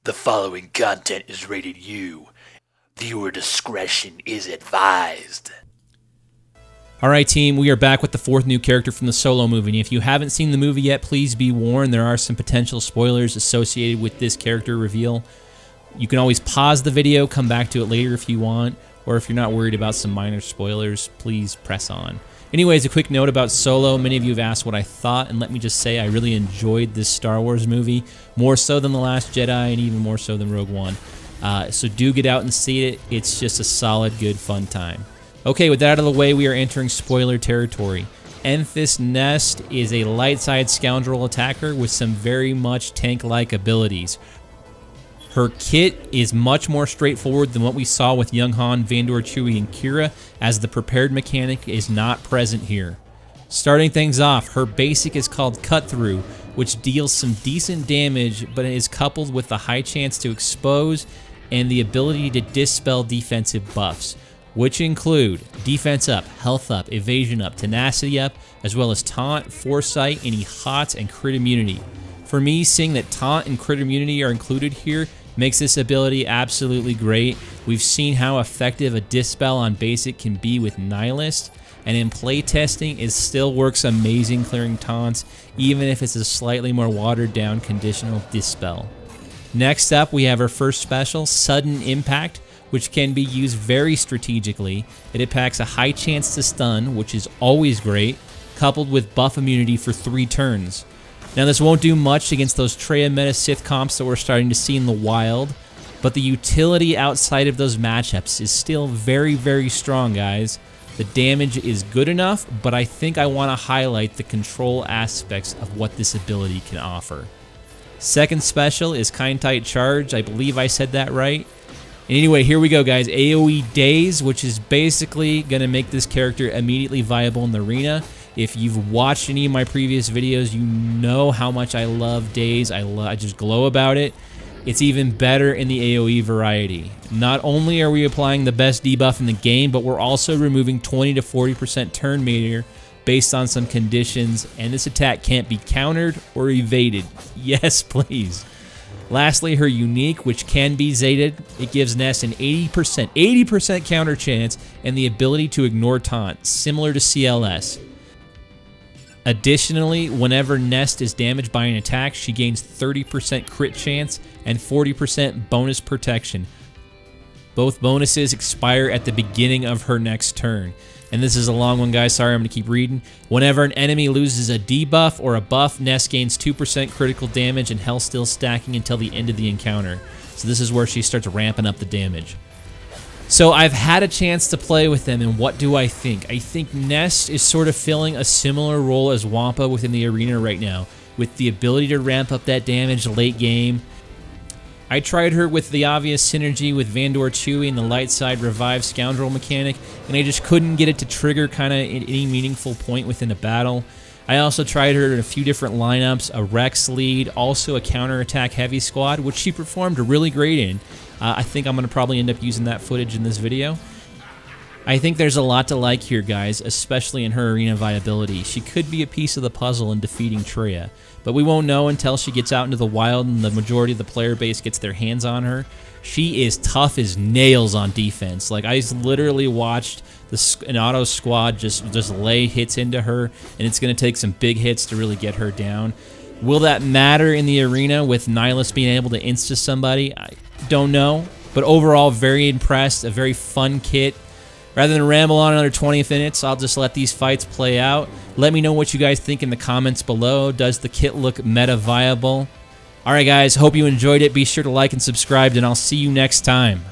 The following content is rated U. Viewer discretion is advised. Alright team, we are back with the fourth new character from the Solo movie. And if you haven't seen the movie yet, please be warned, there are some potential spoilers associated with this character reveal. You can always pause the video, come back to it later if you want, or if you're not worried about some minor spoilers, please press on. Anyways, a quick note about Solo. Many of you have asked what I thought, and let me just say I really enjoyed this Star Wars movie, more so than The Last Jedi and even more so than Rogue One. So do get out and see it. It's just a solid, good, fun time. Okay, with that out of the way, we are entering spoiler territory. Enfys Nest is a light-side scoundrel attacker with some very much tank-like abilities. Her kit is much more straightforward than what we saw with Young Han, Vandor, Chewie, and Kira, as the prepared mechanic is not present here. Starting things off, her basic is called Cut Through, which deals some decent damage, but is coupled with the high chance to expose and the ability to dispel defensive buffs, which include defense up, health up, evasion up, tenacity up, as well as taunt, foresight, any hot, and crit immunity. For me, seeing that taunt and crit immunity are included here makes this ability absolutely great. We've seen how effective a dispel on basic can be with Nihilist, and in playtesting it still works amazing clearing taunts, even if it's a slightly more watered down conditional dispel. Next up, we have our first special, Sudden Impact, which can be used very strategically. It packs a high chance to stun, which is always great, coupled with buff immunity for 3 turns. Now this won't do much against those Traya meta Sith comps that we're starting to see in the wild, but the utility outside of those matchups is still very, very strong, guys. The damage is good enough, but I think I want to highlight the control aspects of what this ability can offer. Second special is Untitled Charge. I believe I said that right. And anyway, here we go, guys. AoE Daze, which is basically going to make this character immediately viable in the arena. If you've watched any of my previous videos, you know how much I love Daze. I just glow about it. It's even better in the AoE variety. Not only are we applying the best debuff in the game, but we're also removing 20 to 40% turn meter based on some conditions, and this attack can't be countered or evaded. Yes, please. Lastly, her unique, which can be zated. It gives Nest an 80% counter chance and the ability to ignore taunt, similar to CLS. Additionally, whenever Nest is damaged by an attack, she gains 30% crit chance and 40% bonus protection. Both bonuses expire at the beginning of her next turn. And this is a long one, guys. Sorry, I'm going to keep reading. Whenever an enemy loses a debuff or a buff, Nest gains 2% critical damage and health still stacking until the end of the encounter. So this is where she starts ramping up the damage. So I've had a chance to play with them, and what do I think? I think Nest is sort of filling a similar role as Wampa within the arena right now, with the ability to ramp up that damage late game. I tried her with the obvious synergy with Vandor Chewie and the light side revive scoundrel mechanic, and I just couldn't get it to trigger kind of any meaningful point within a battle. I also tried her in a few different lineups, a Rex lead, also a counterattack heavy squad, which she performed really great in. I think I'm going to probably end up using that footage in this video. I think there's a lot to like here, guys, especially in her arena viability. She could be a piece of the puzzle in defeating Traya, but we won't know until she gets out into the wild and the majority of the player base gets their hands on her. She is tough as nails on defense. Like, I literally watched an auto squad just lay hits into her, and it's going to take some big hits to really get her down. Will that matter in the arena with Nihilist being able to insta somebody? I don't know, but overall, very impressed. A very fun kit. Rather than ramble on another 20 minutes, I'll just let these fights play out. Let me know what you guys think in the comments below. Does the kit look meta viable? Alright guys, hope you enjoyed it. Be sure to like and subscribe, and I'll see you next time.